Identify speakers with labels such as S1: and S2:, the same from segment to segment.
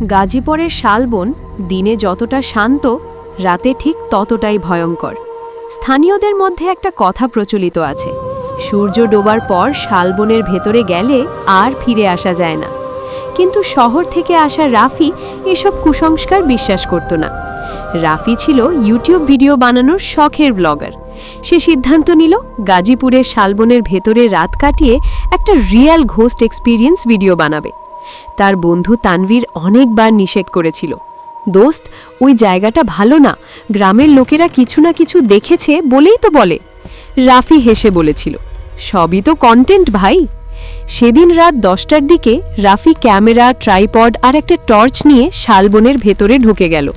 S1: গাজীপুরের শালবন দিনে যতটা শান্ত, রাতে ঠিক ততটাই ভয়ঙ্কর। স্থানীয়দের মধ্যে একটা কথা প্রচলিত আছে, সূর্য ডোবার পর শালবনের ভেতরে গেলে আর ফিরে আসা যায় না। কিন্তু শহর থেকে আসা রাফি এসব কুসংস্কার বিশ্বাস করত না। রাফি ছিল ইউটিউব ভিডিও বানানোর শখের ব্লগার। সে সিদ্ধান্ত নিল গাজীপুরের শালবনের ভেতরে রাত কাটিয়ে একটা রিয়েল ঘোস্ট এক্সপিরিয়েন্স ভিডিও বানাবে। তার বন্ধু তানভীর অনেকবার নিষেধ করেছিল, দোস্ত ওই জায়গাটা ভালো না, গ্রামের লোকেরা কিছু না কিছু দেখেছে বলেই তো বলে। রাফি হেসে বলেছিল, সবই তো কন্টেন্ট ভাই। সেদিন রাত 10টার দিকে রাফি ক্যামেরা, ট্রাইপড আর একটা টর্চ নিয়ে শালবনের ভেতরে ঢুকে গেল।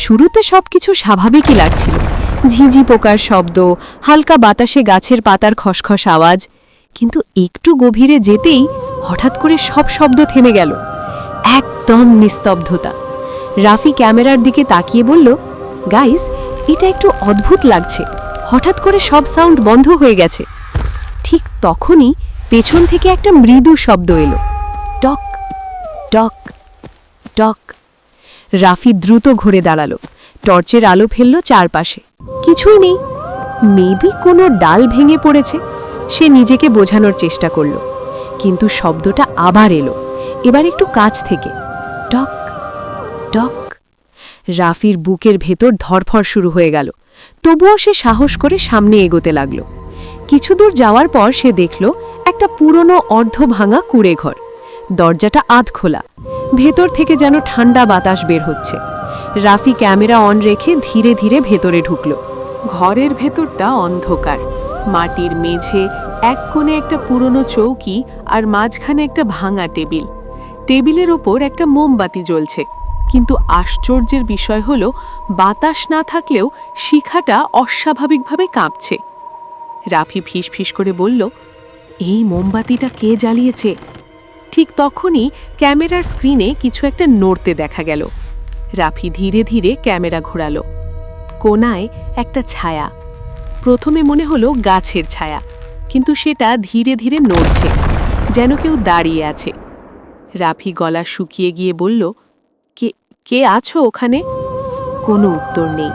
S1: শুরুতে সবকিছু স্বাভাবিকই লাগছিল, ঝিঁঝি পোকার শব্দ, হালকা বাতাসে গাছের পাতার খসখস আওয়াজ। কিন্তু একটু গভীরে যেতেই হঠাৎ করে সব শব্দ থেমে গেল, একদম নিস্তব্ধতা। রাফি ক্যামেরার দিকে তাকিয়ে বলল, গাইস, এটা একটু অদ্ভুত লাগছে, হঠাৎ করে সব সাউন্ড বন্ধ হয়ে গেছে। ঠিক তখনই পেছন থেকে একটা মৃদু শব্দ এলো, টক টক টক। রাফি দ্রুত ঘুরে দাঁড়ালো, টর্চের আলো ফেলল চারপাশে, কিছুই নেই। মেবি কোনো ডাল ভেঙে পড়েছে। সে নিজেকে বোঝানোর চেষ্টা করল, কিন্তু শব্দটা আবার এলো, এবার একটু কাছ থেকে, টক টক। রাফির বুকের ভেতর ধরফর শুরু হয়ে গেল, তবুও সে সাহস করে সামনে এগোতে লাগল। কিছু দূর যাওয়ার পর সে দেখল একটা পুরনো অর্ধভাঙা কুঁড়ে ঘর। দরজাটা আধ খোলা, ভেতর থেকে যেন ঠান্ডা বাতাস বের হচ্ছে। রাফি ক্যামেরা অন রেখে ধীরে ধীরে ভেতরে ঢুকল। ঘরের ভেতরটা অন্ধকার, মাটির মেঝে, এক কোণে একটা পুরনো চৌকি আর মাঝখানে একটা ভাঙা টেবিল। টেবিলের ওপর একটা মোমবাতি জ্বলছে, কিন্তু আশ্চর্যের বিষয় হলো বাতাস না থাকলেও শিখাটা অস্বাভাবিকভাবে কাঁপছে। রাফি ফিসফিস করে বলল, এই মোমবাতিটা কে জ্বালিয়েছে? ঠিক তখনই ক্যামেরার স্ক্রিনে কিছু একটা নড়তে দেখা গেল। রাফি ধীরে ধীরে ক্যামেরা ঘোরালো। কোণায় একটা ছায়া। প্রথমে মনে হলো গাছের ছায়া, কিন্তু সেটা ধীরে ধীরে নড়ছে, যেন কেউ দাঁড়িয়ে আছে। রাফি গলা শুকিয়ে গিয়ে বলল, কে কে আছো ওখানে? কোনো উত্তর নেই।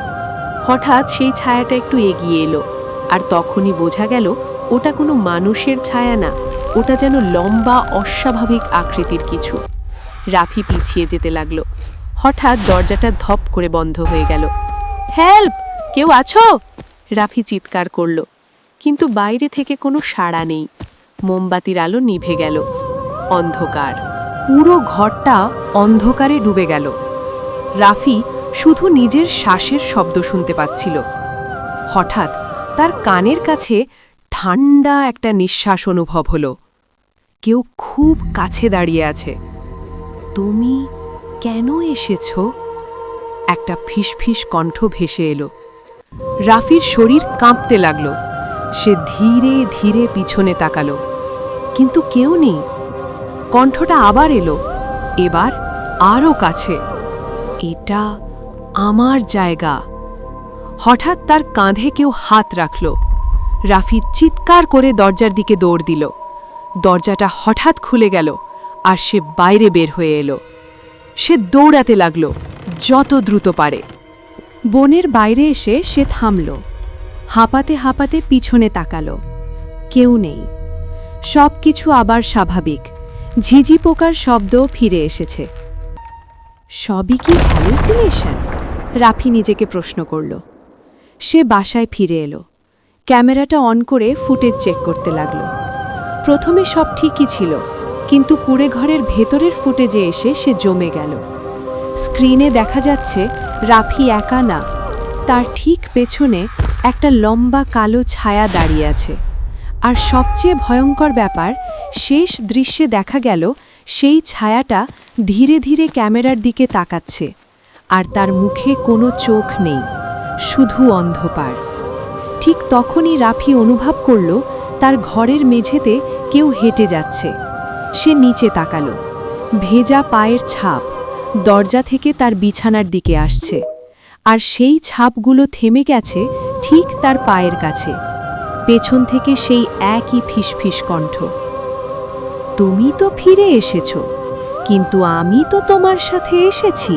S1: হঠাৎ সেই ছায়াটা একটু এগিয়ে এলো, আর তখনই বোঝা গেল ওটা কোনো মানুষের ছায়া না, ওটা যেন লম্বা অস্বাভাবিক আকৃতির কিছু। রাফি পিছিয়ে যেতে লাগলো। হঠাৎ দরজাটা ধপ করে বন্ধ হয়ে গেল। হেল্প, কেউ আছো? রাফি চিৎকার করল, কিন্তু বাইরে থেকে কোনো সাড়া নেই। মোমবাতির আলো নিভে গেল। অন্ধকার, পুরো ঘরটা অন্ধকারে ডুবে গেল। রাফি শুধু নিজের শ্বাসের শব্দ শুনতে পাচ্ছিল। হঠাৎ তার কানের কাছে ঠান্ডা একটা নিঃশ্বাস অনুভব হলো। কেউ খুব কাছে দাঁড়িয়ে আছে। তুমি কেন এসেছো? একটা ফিসফিস কণ্ঠ ভেসে এলো। রাফির শরীর কাঁপতে লাগল। সে ধীরে ধীরে পিছনে তাকালো, কিন্তু কেউ নেই। কণ্ঠটা আবার এলো, এবার আরও কাছে। এটা আমার জায়গা। হঠাৎ তার কাঁধে কেউ হাত রাখল। রাফি চিৎকার করে দরজার দিকে দৌড় দিল। দরজাটা হঠাৎ খুলে গেল, আর সে বাইরে বের হয়ে এলো। সে দৌড়াতে লাগল যত দ্রুত পারে। বনের বাইরে এসে সে থামল, হাঁপাতে হাঁপাতে পিছনে তাকালো। কেউ নেই। সব কিছু আবার স্বাভাবিক। ঝিঝি পোকার শব্দও ফিরে এসেছে। সবই কি হ্যালুসিনেশন? রাফি নিজেকে প্রশ্ন করল। সে বাসায় ফিরে এলো, ক্যামেরাটা অন করে ফুটেজ চেক করতে লাগল। প্রথমে সব ঠিকই ছিল, কিন্তু কুঁড়ে ঘরের ভেতরের ফুটেজে এসে সে জমে গেল। স্ক্রিনে দেখা যাচ্ছে রাফি একা না, তার ঠিক পেছনে একটা লম্বা কালো ছায়া দাঁড়িয়ে আছে। আর সবচেয়ে ভয়ঙ্কর ব্যাপার, শেষ দৃশ্যে দেখা গেল সেই ছায়াটা ধীরে ধীরে ক্যামেরার দিকে তাকাচ্ছে, আর তার মুখে কোনো চোখ নেই, শুধু অন্ধকার। ঠিক তখনই রাফি অনুভব করল তার ঘরের মেঝেতে কেউ হেঁটে যাচ্ছে। সে নিচে তাকালো, ভেজা পায়ের ছাপ দরজা থেকে তার বিছানার দিকে আসছে, আর সেই ছাপগুলো থেমে গেছে ঠিক তার পায়ের কাছে। পেছন থেকে সেই একই ফিসফিস কণ্ঠ, তুমি তো ফিরে এসেছো, কিন্তু আমি তো তোমার সাথে এসেছি।